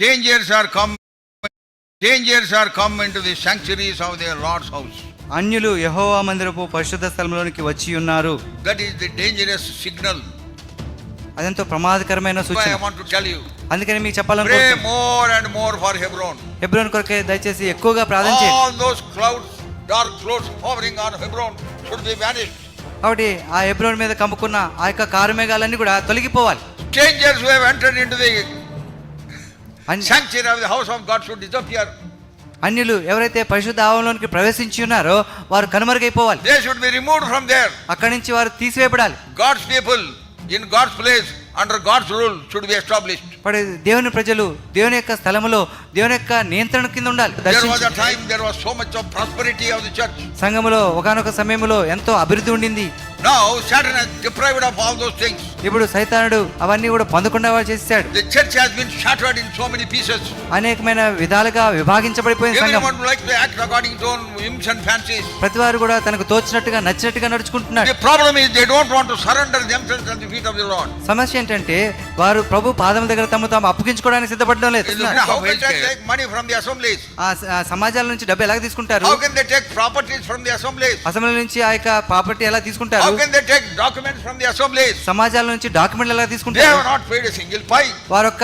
Dangers are come into the sanctuaries of their Lord's house. అన్యులు యెహోవా మందిరపు పరిశుద్ధ స్థలంలోనికి వచ్చి ఉన్నారు. That is the dangerous signal. అదెంతో ప్రమాదకరమైన That's why సూచన. I want to tell you. అందుకని మీకు Pray చెప్పాలనుకుంటున్నాను, more and more for Hebron. Hebron కొరకే దయచేసి ఎక్కువగా ప్రార్థన చేయండి. All those clouds, dark clouds hovering on Hebron should be vanished. కాబట్టి ఆ హెబ్రోన్ మీద కమ్ముకున్న ఆ యొక్క కారుమేఘాలన్నీ కూడా తొలగిపోవాలి. Strangers who have entered into the an- sanctuary of the house of God should disappear. అన్యులు ఎవరైతే పరిశుద్ధ ఆవరణలోనికి ప్రవేశించి ఉన్నారో వారు కనుమరుగైపోవాలి. They should be removed from there. అక్కడి నుంచి వారు తీసివేయబడాలి. God's people in God's place under God's rule should be established. మరి దేవుని ప్రజలు దేవుని యొక్క స్థలములో దేవుని యొక్క నియంత్రణ కింద ఉండాలి. There was a time there was so much of prosperity of the church. సంఘములో ఒకానొక సమయంలో ఎంతో అభివృద్ధి ఉండింది. Now Satan has deprived of all those things. ఇప్పుడు సైతానుడు అవన్నీ కూడా పొందకుండా వాడు చేశాడు. The church has been shattered in so many pieces. అనేకమైన విధాలుగా విభాగించబడిపోయిన సంఘం. Everyone would like to act according to own whims and fancies. ప్రతివారు కూడా తనకు తోచినట్టుగా నచ్చినట్టుగా నడుచుకుంటున్నాడు. The problem is they don't want to surrender themselves at the feet of the Lord. సమస్య ఏంటంటే వారు ప్రభు పాదముల దగ్గర తమ తాము అప్పగించుకోవడానికి సిద్ధపడడం లేదు. How can they take money from the assemblies? ఆ సమాజాల నుంచి డబ్బు ఎలా తీసుకుంటారు? How can they take properties from the assemblies? Assembly నుంచి ఆ యొక్క ప్రాపర్టీ ఎలా తీసుకుంటారు? How can they take documents from the assemblies? సమాజాల నుంచి డాక్యుమెంట్లు ఎలా They తీసుకుంటారు? have not paid a single pie. వారొక్క